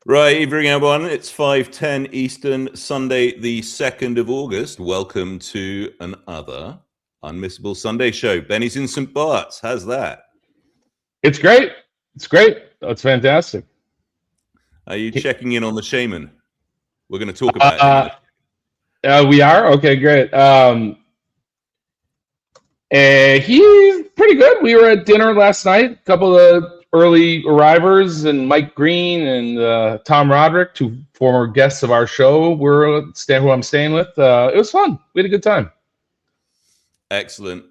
Right, evening everyone. It's 5:10 Eastern, Sunday, the 2nd of August. Welcome to another Unmissable Sunday show. Benny's in St Barts. How's that? It's great. It's great. It's fantastic. Are you checking in on the shaman? We're going to talk about him. We are? Okay, great. He's pretty good. We were at dinner last night. A couple of early arrivers, and Mike Green and Tom Roderick, two former guests of our show, who I'm staying with. It was fun. We had a good time. Excellent.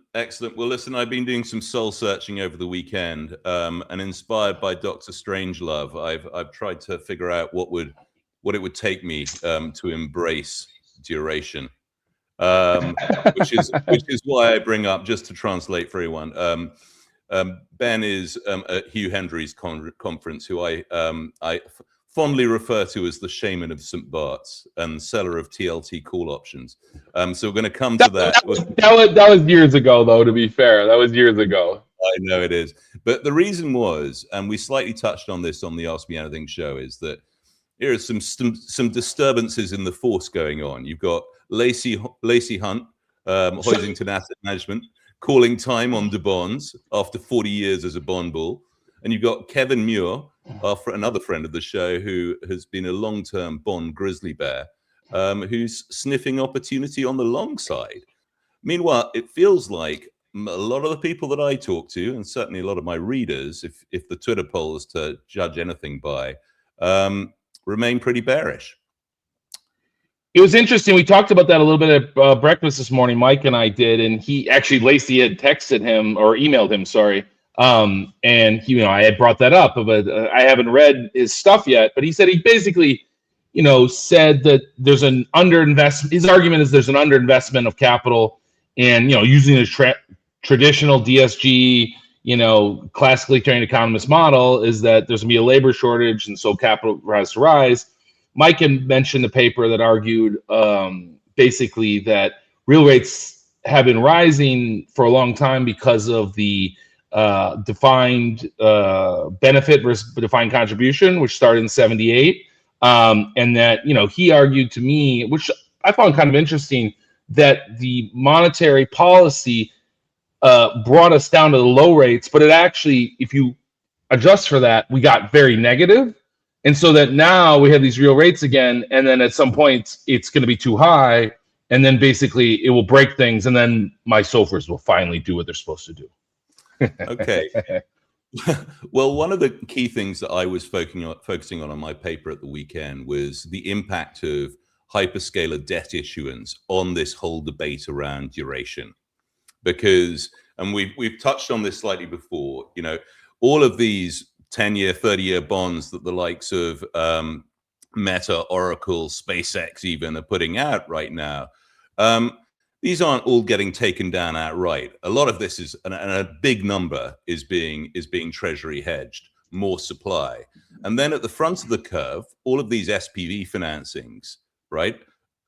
Well, listen, I've been doing some soul searching over the weekend, and inspired by Dr. Strangelove, I've tried to figure out what it would take me to embrace duration. Which is why I bring up, just to translate for everyone. Ben is at Hugh Hendry's conference, who I fondly refer to as the shaman of St Barts and seller of TLT call options. So we're going to come to that. That was years ago, though. To be fair, that was years ago. I know it is, but the reason was, and we slightly touched on this on the Ask Me Anything show, is that there are some disturbances in the force going on. You've got Lacey Hunt, Hoisington Asset Management, calling time on the bonds after 40 years as a bond bull. And you've got Kevin Muir, another friend of the show, who has been a long-term bond grizzly bear, who's sniffing opportunity on the long side. Meanwhile, it feels like a lot of the people that I talk to, and certainly a lot of my readers, if the Twitter polls to judge anything by, remain pretty bearish. It was interesting. We talked about that a little bit at breakfast this morning. Mike and I did, and Lacey had texted him or emailed him. Sorry, and he, I had brought that up, but I haven't read his stuff yet. But he said he basically, said that there's an underinvestment. His argument is there's an underinvestment of capital, and using a traditional DSG, classically trained economist model is that there's gonna be a labor shortage, and so capital has to rise. Mike had mentioned the paper that argued basically that real rates have been rising for a long time because of the defined benefit versus defined contribution, which started in '78. And that, he argued to me, which I found kind of interesting, that the monetary policy brought us down to the low rates, but it actually, if you adjust for that, we got very negative. And so that now we have these real rates again, and then at some point it's going to be too high, and then basically it will break things, and then my SOFRs will finally do what they're supposed to do. Okay. Well, one of the key things that I was focusing on my paper at the weekend was the impact of hyperscaler debt issuance on this whole debate around duration. Because, and we've touched on this slightly before, all of these 10-year, 30-year bonds that the likes of Meta, Oracle, SpaceX even are putting out right now, these aren't all getting taken down outright. A lot of this is, and a big number is being treasury hedged, more supply. And then at the front of the curve, all of these SPV financings, right?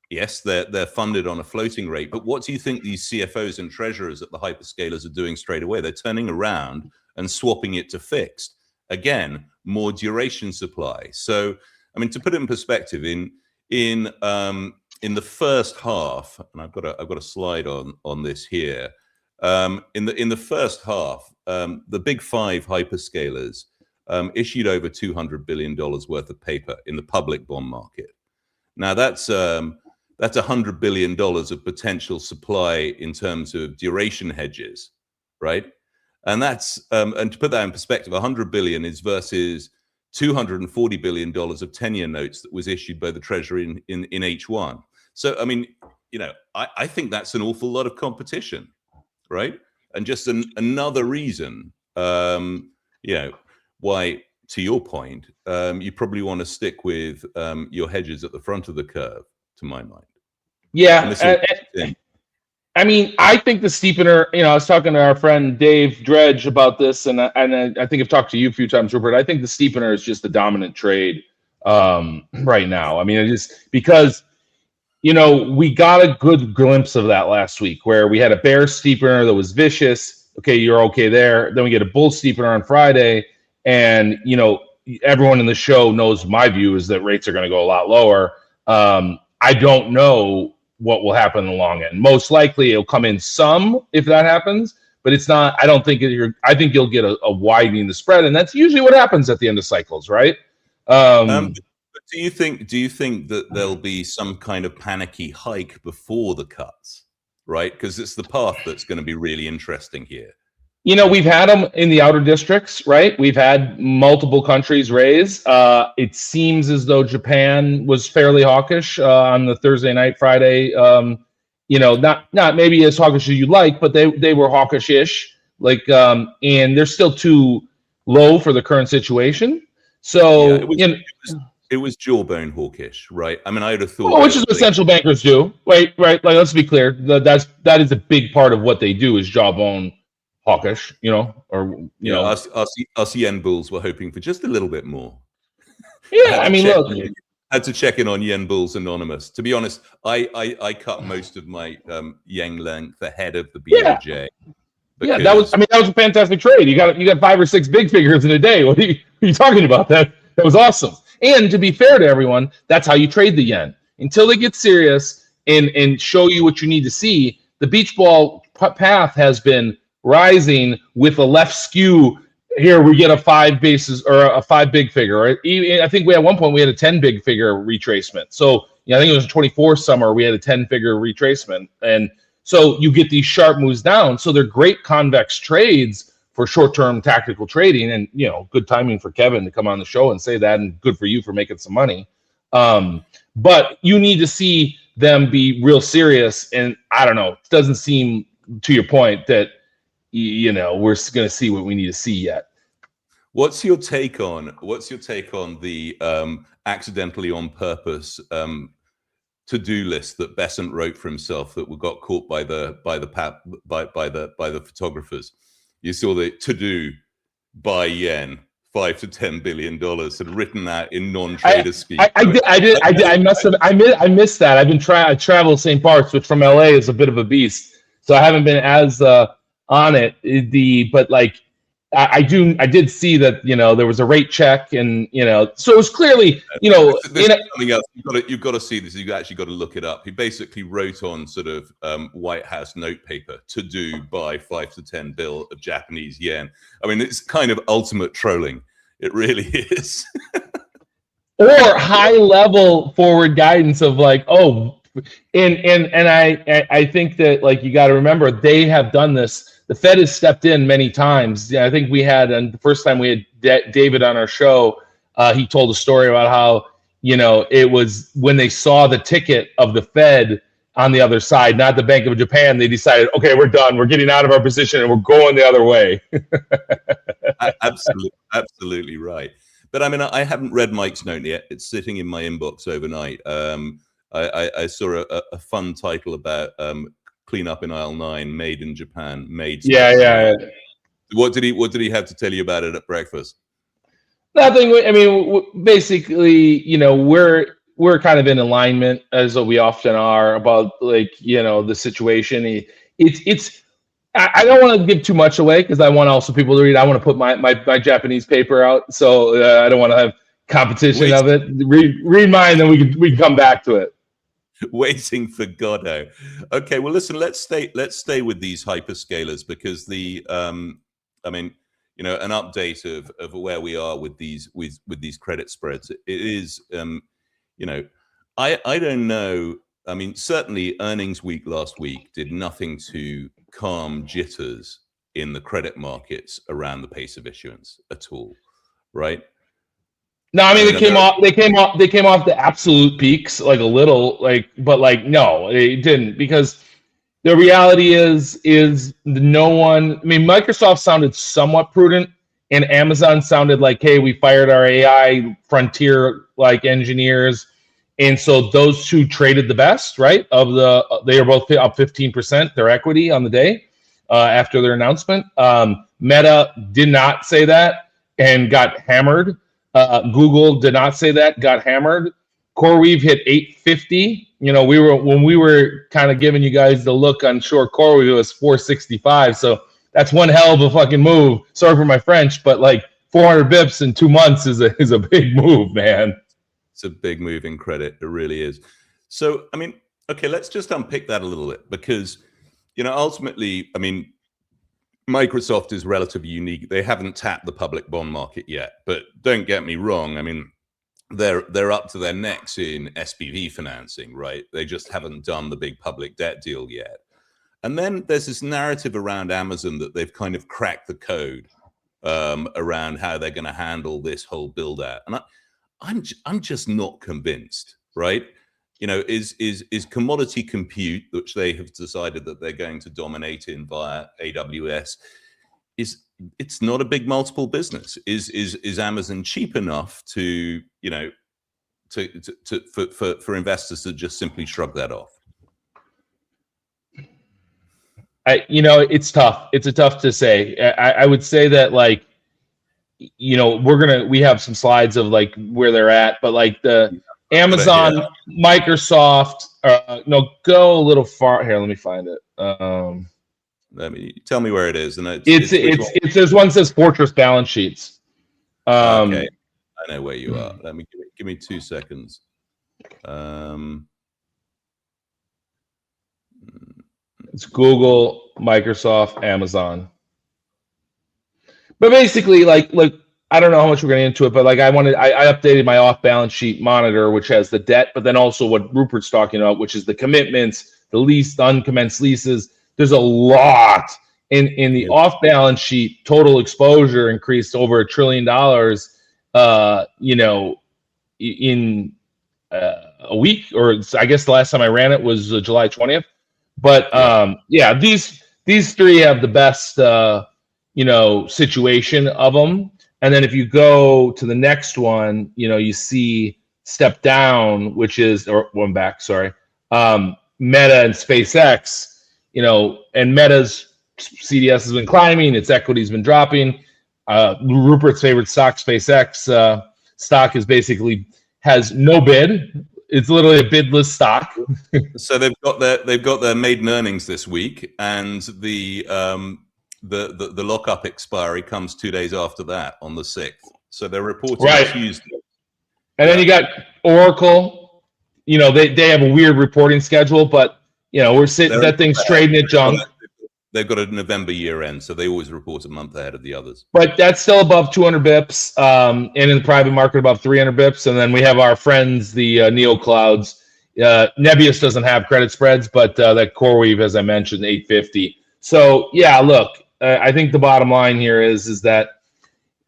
Yes, they're funded on a floating rate, but what do you think these CFOs and treasurers at the hyperscalers are doing straight away? They're turning around and swapping it to fixed. Again, more duration supply. So, I mean, to put it in perspective, in the first half, and I've got a slide on this here. In the first half, the big five hyperscalers issued over $200 billion worth of paper in the public bond market. Now that's $100 billion of potential supply in terms of duration hedges, right? And that's and to put that in perspective, 100 billion is versus $240 billion of 10-year notes that was issued by the Treasury in H1. So, I mean, I think that's an awful lot of competition, right? And just another reason, why, to your point, you probably want to stick with your hedges at the front of the curve, to my mind. Yeah. I mean, I think the steepener, I was talking to our friend Dave Dredge about this, and I think I've talked to you a few times, Rupert. I think the steepener is just the dominant trade right now. I mean, because, we got a good glimpse of that last week where we had a bear steepener that was vicious. Okay, you're okay there. Then we get a bull steepener on Friday, and, everyone in the show knows my view is that rates are going to go a lot lower. I don't know what will happen in the long end. Most likely it'll come in some if that happens, but it's not. I don't think I think you'll get a widening the spread, and that's usually what happens at the end of cycles, right? Do you think that there'll be some kind of panicky hike before the cuts, right? Because it's the path that's going to be really interesting here. We've had them in the outer districts, right? We've had multiple countries raise. It seems as though Japan was fairly hawkish on the Thursday night, Friday. Not maybe as hawkish as you'd like, but they were hawkish-ish. And they're still too low for the current situation. So it was jawbone hawkish, right? I mean, I would have thought, which is what central bankers do, right? Like, let's be clear. That is a big part of what they do is jawbone hawkish, us yen bulls were hoping for just a little bit more. Yeah, I mean, look, had to check in on Yen Bulls Anonymous. To be honest, I cut most of my yen length ahead of the BOJ. Yeah, that was a fantastic trade. You got 5 or 6 big figures in a day. What are you talking about? That was awesome. And to be fair to everyone, that's how you trade the yen. Until they get serious and show you what you need to see, the beach ball path has been rising with a left skew. Here we get a 5 bases or a 5 big figure. Right? I think at one point we had a 10 big figure retracement. So I think it was 24 summer we had a 10 figure retracement, and so you get these sharp moves down. So they're great convex trades for short-term tactical trading, and good timing for Kevin to come on the show and say that, and good for you for making some money. But you need to see them be real serious, and I don't know. It doesn't seem, to your point, that we're going to see what we need to see yet. What's your take on the accidentally on purpose to-do list that Besant wrote for himself that got caught by the photographers? You saw the to-do buy yen, $5 to $10 billion, had written that in non-trader speak. I missed that. I travel St Barts, which from LA is a bit of a beast, so I haven't been as on it. But I did see that there was a rate check, and so it was clearly something else. You've got to see this. You've actually got to look it up. He basically wrote on sort of White House notepaper to do buy 5 to 10 bill of Japanese yen. I mean, it's kind of ultimate trolling. It really is. Or high level forward guidance of and I think that you got to remember they have done this. The Fed has stepped in many times. I think we had, and the first time we had David on our show, he told a story about how, it was when they saw the ticket of the Fed on the other side, not the Bank of Japan, they decided, okay, we're done. We're getting out of our position and we're going the other way. Absolutely right. But I mean, I haven't read Mike's note yet. It's sitting in my inbox overnight. I saw a fun title about clean up in aisle 9, made in Japan, Yeah. What did he have to tell you about it at breakfast? Nothing. I mean, basically, we're kind of in alignment, as we often are, about the situation. I don't want to give too much away because I want also people to read. I want to put my Japanese paper out, so I don't want to have competition of it. Read mine, then we can come back to it. Waiting for Godot. Okay, well, listen. Let's stay with these hyperscalers because an update of where we are with these credit spreads. It is, I don't know. I mean, certainly earnings week last week did nothing to calm jitters in the credit markets around the pace of issuance at all, right? No, I mean, they came off the absolute peaks, a little, but no, it didn't, because the reality is no one. I mean, Microsoft sounded somewhat prudent, and Amazon sounded like, hey, we fired our AI frontier engineers, and so those two traded the best, right? They are both up 15% their equity on the day after their announcement. Meta did not say that and got hammered. Google did not say that, got hammered. CoreWeave hit 850. When we were kind of giving you guys the look on short CoreWeave, it was 465. So that's one hell of a fucking move. Sorry for my French, but 400 bips in 2 months is a big move, man. It's a big move in credit. It really is. So, I mean, okay, let's just unpick that a little bit because, ultimately, I mean, Microsoft is relatively unique. They haven't tapped the public bond market yet, but don't get me wrong. I mean, they're up to their necks in SPV financing, right? They just haven't done the big public debt deal yet. And then there's this narrative around Amazon that they've kind of cracked the code around how they're going to handle this whole build out. And I'm just not convinced, right? Is commodity compute, which they have decided that they're going to dominate in via AWS, it's not a big multiple business. Is Amazon cheap enough to for investors to just simply shrug that off? It's tough. It's tough to say. I would say that, like, we have some slides of like where they're at, but like the Amazon, Microsoft, go a little far here. Let me find it. Tell me where it is. And it's there's one that says Fortress balance sheets. Okay, I know where you are. Let me give me 2 seconds. It's Google, Microsoft, Amazon. But basically, like I don't know how much we're getting into it, but like I updated my off-balance sheet monitor, which has the debt, but then also what Rupert's talking about, which is the commitments, the lease, the uncommenced leases. There's a lot in the off-balance sheet. Total exposure increased over $1 trillion. In a week, or I guess the last time I ran it was July 20th. But these three have the best situation of them. And then if you go to the next one, you see step down, which is, or one back, sorry, Meta and SpaceX, and Meta's CDS has been climbing, its equity's been dropping. Rupert's favorite stock, SpaceX stock, is basically has no bid. It's literally a bidless stock. So they've got their maiden earnings this week, and the lockup expiry comes 2 days after that on the 6th. So they're reporting Tuesday. And then you got Oracle. They have a weird reporting schedule, but we're sitting, that thing's trading at junk. They've got a November year end, so they always report a month ahead of the others. But that's still above 200 bips, and in the private market above 300 bips. And then we have our friends, the Neo Clouds. Nebius doesn't have credit spreads, but that CoreWeave, as I mentioned, 850. So yeah, look, I think the bottom line here is that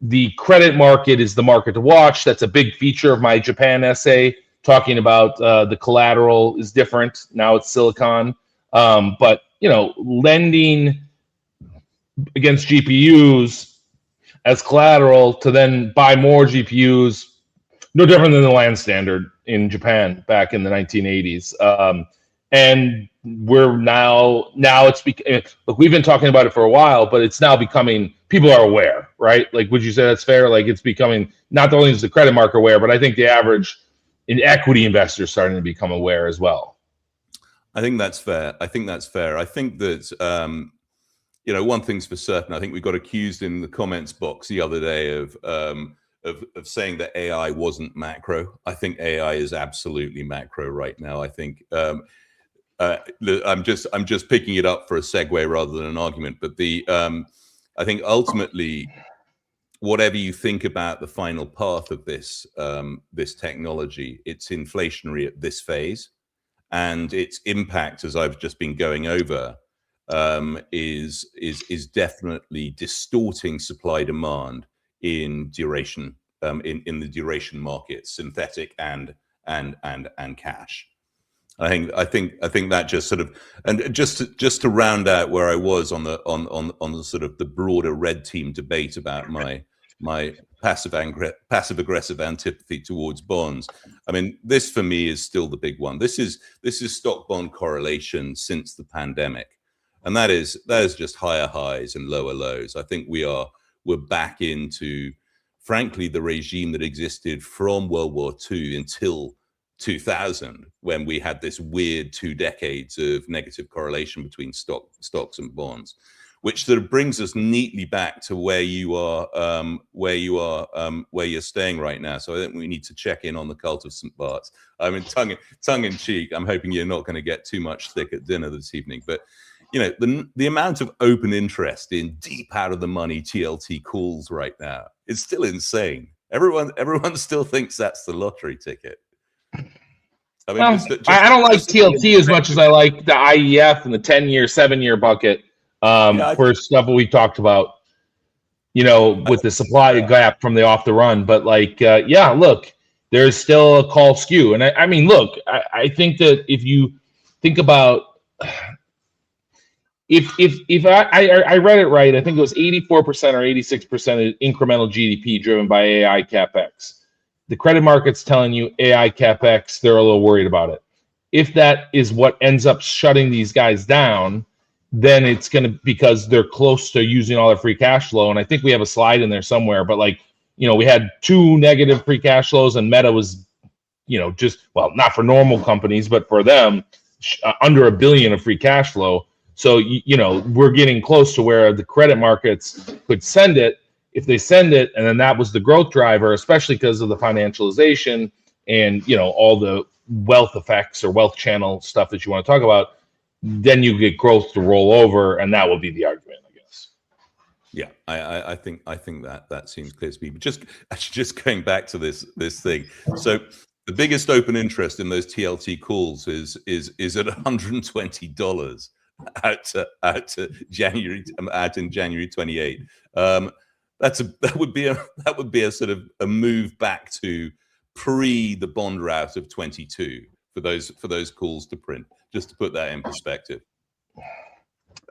the credit market is the market to watch. That's a big feature of my Japan essay, talking about the collateral is different. Now it's silicon. But lending against GPUs as collateral to then buy more GPUs, no different than the land standard in Japan back in the 1980s. And we're now it's look, we've been talking about it for a while, but it's now becoming, people are aware, right? Like, would you say that's fair? Like, it's becoming, not only is the credit market aware, but I think the average equity investor is starting to become aware as well. I think that's fair. I think that, one thing's for certain. I think we got accused in the comments box the other day of saying that AI wasn't macro. I think AI is absolutely macro right now. I think I'm just picking it up for a segue rather than an argument. But I think ultimately, whatever you think about the final path of this technology, it's inflationary at this phase. And its impact, as I've just been going over, is definitely distorting supply demand in duration, in the duration market, synthetic and cash. I think that just sort of, and just to round out where I was on the sort of the broader red team debate about my passive aggressive antipathy towards bonds. I mean, this for me is still the big one. This is stock bond correlation since the pandemic, and that is just higher highs and lower lows. I think we're back into, frankly, the regime that existed from World War II until 2000, when we had this weird 2 decades of negative correlation between stocks and bonds. which sort of brings us neatly back to where you are, where you're staying right now. So I think we need to check in on the cult of St Barts. I mean, tongue in cheek. I'm hoping you're not going to get too much thick at dinner this evening, but you know, the amount of open interest in deep out of the money TLT calls right now is still insane. Everyone still thinks that's the lottery ticket. I mean, well, I don't like TLT as much as I like the IEF and the 10-year, 7-year bucket for stuff that we talked about, you know, with the supply gap from the off the run. But like, yeah, look, there's still a call skew. And I mean, look, I think that if you think about, if I read it right, I think it was 84% or 86% of incremental GDP driven by AI CapEx. The credit market's telling you AI CapEx, they're a little worried about it. If that is what ends up shutting these guys down, then it's going to, because they're close to using all their free cash flow. And I think we have a slide in there somewhere, but like, you know, we had 2 negative free cash flows and Meta was, you know, just, well, not for normal companies, but for them, under $1 billion of free cash flow. So, you know, we're getting close to where the credit markets could send it. If they send it, and then that was the growth driver, especially because of the financialization and, you know, all the wealth effects or wealth channel stuff that you want to talk about, then you get growth to roll over, and that will be the argument, I guess. Yeah, I think that seems clear to me. But just going back to this thing, so the biggest open interest in those TLT calls is at $120 out to January, out in January 28. That would be a sort of a move back to pre the bond rout of 22 for those calls to print, just to put that in perspective.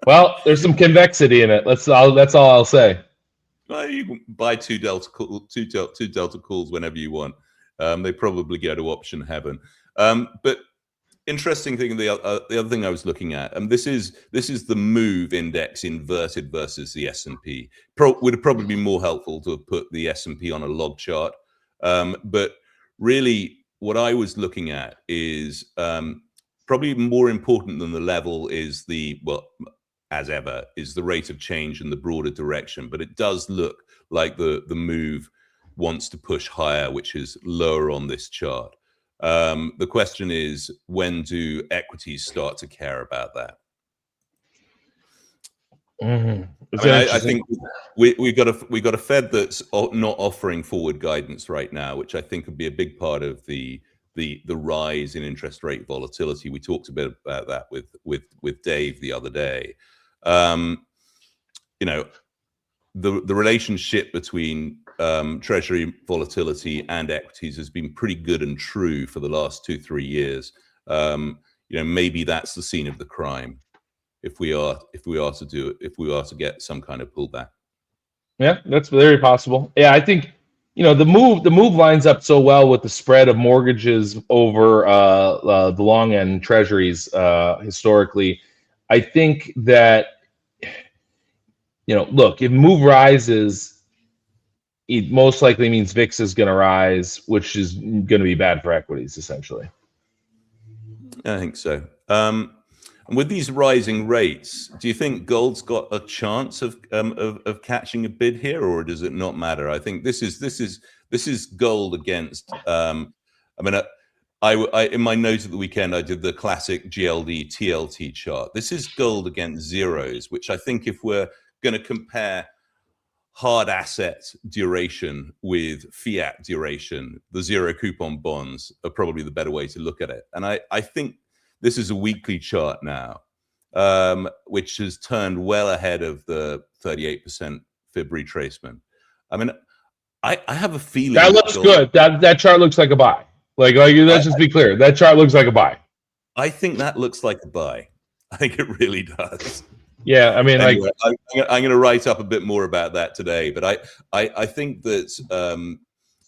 Well, there's some convexity in it. That's all I'll say. Well, you can buy two delta calls whenever you want. They probably go to option heaven. But interesting thing, the other thing I was looking at, and this is the move index inverted versus the S&P. Would have probably been more helpful to have put the S&P on a log chart. But really, what I was looking at is probably more important than the level is as ever, is the rate of change and the broader direction. But it does look like the move wants to push higher, which is lower on this chart. The question is, when do equities start to care about that? I think we got a Fed that's not offering forward guidance right now, which I think would be a big part of the rise in interest rate volatility. We talked a bit about that with Dave the other day. You know, the relationship between treasury volatility and equities has been pretty good and true for the last 2-3 years. You know, maybe that's the scene of the crime if we are to get some kind of pullback. Yeah, that's very possible. Yeah, I think, you know, the move lines up so well with the spread of mortgages over the long end treasuries historically. I think that, you know, look, if move rises, it most likely means VIX is going to rise, which is going to be bad for equities, essentially. I think so. And with these rising rates, do you think gold's got a chance of catching a bid here, or does it not matter? I think this is gold against. I mean, I in my note of the weekend, I did the classic GLD TLT chart. This is gold against zeros, which I think if we're going to compare hard asset duration with fiat duration, the zero coupon bonds are probably the better way to look at it. And I think this is a weekly chart now, which has turned well ahead of the 38% fib retracement. I mean, I have a feeling that looks good. That chart looks like a buy. Like let's just be clear. That chart looks like a buy. I think that looks like a buy. I think it really does. Yeah, I mean, anyway, like I'm going to write up a bit more about that today, but I think that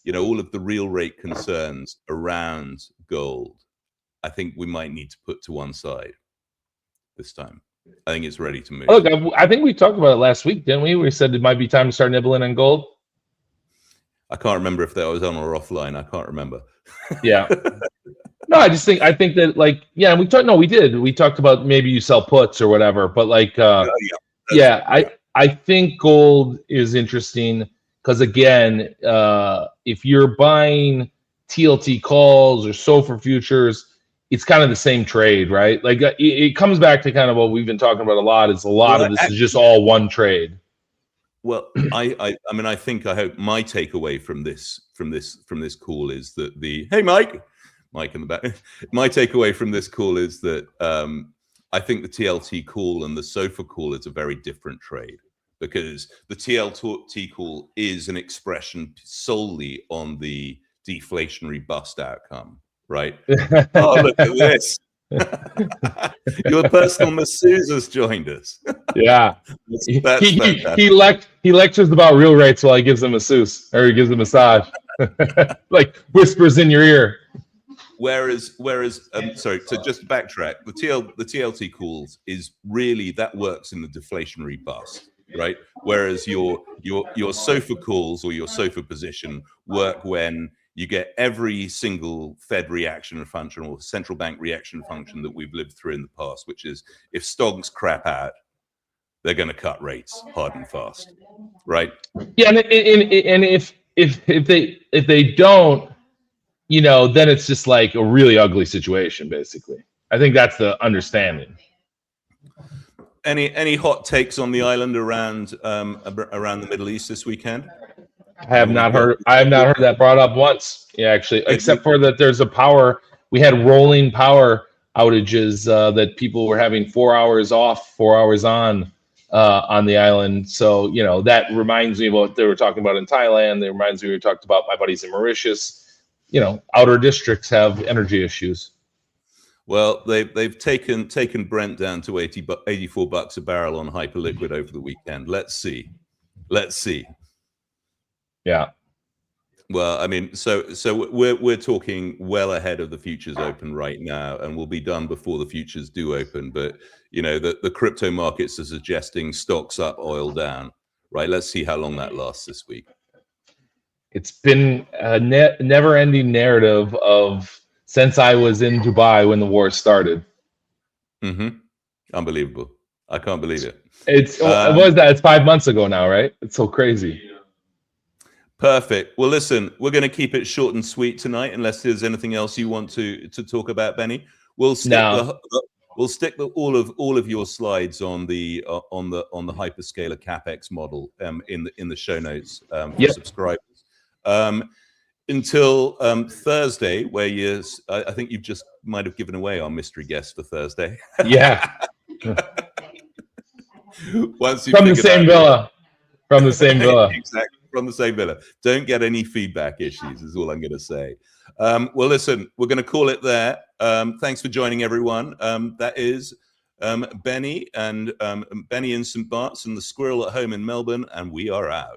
you know, all of the real rate concerns around gold, I think we might need to put to one side this time. I think it's ready to move. Look, I think we talked about it last week, didn't we? We said it might be time to start nibbling on gold. I can't remember if that was on or offline. I can't remember. Yeah. No, I think that, like, yeah, we did. We talked about maybe you sell puts or whatever, but like, yeah, I think gold is interesting because again, if you're buying TLT calls or SOFR futures, it's kind of the same trade, right? Like it comes back to kind of what we've been talking about a lot. Is a lot of this is just all one trade. Well, I mean, I hope my takeaway from this call is that hey, Mike in the back. My takeaway from this call is that I think the TLT call and the SOFR call is a very different trade, because the TLT call is an expression solely on the deflationary bust outcome, right? Oh, look at this. Your personal masseuse has joined us. Yeah. That's he lectures about real rates while he gives them a masseuse, or he gives them a massage. Like whispers in your ear. Whereas, sorry, to just backtrack, the TLT calls is really, that works in the deflationary bust, right? Whereas your SOFR calls or your SOFR position work when you get every single Fed reaction function or central bank reaction function that we've lived through in the past, which is if stocks crap out, they're going to cut rates hard and fast, right? Yeah, and if they don't, you know, then it's just like a really ugly situation, basically. I think that's the understanding. Any hot takes on the island around the Middle East this weekend? I have not heard that brought up once. Yeah, actually, except for that there's we had rolling power outages that people were having 4 hours off, 4 hours on the island. So, you know, that reminds me of what they were talking about in Thailand. It reminds me, we talked about my buddies in Mauritius. You know, outer districts have energy issues. Well, they've taken Brent down to $84 a barrel on hyperliquid over the weekend. Let's see. Yeah. Well, I mean, so we're talking well ahead of the futures open right now, and we'll be done before the futures do open. But you know, the crypto markets are suggesting stocks up, oil down. Right? Let's see how long that lasts this week. It's been a never-ending narrative of since I was in Dubai when the war started. Unbelievable. I can't believe it. What was that? It's 5 months ago now, right? It's so crazy. Perfect. Well, listen, we're going to keep it short and sweet tonight, unless there's anything else you want to talk about, Benny. We'll stick all of your slides on the Hyperscaler CapEx model in the show notes for subscribers. Until Thursday, where I think you just might have given away our mystery guest for Thursday. Yeah. Once you from the same villa. Exactly, from the same villa. Don't get any feedback issues is all I'm going to say. Well, listen, we're going to call it there. Thanks for joining, everyone. That is Benny in St Barts and the squirrel at home in Melbourne, and we are out.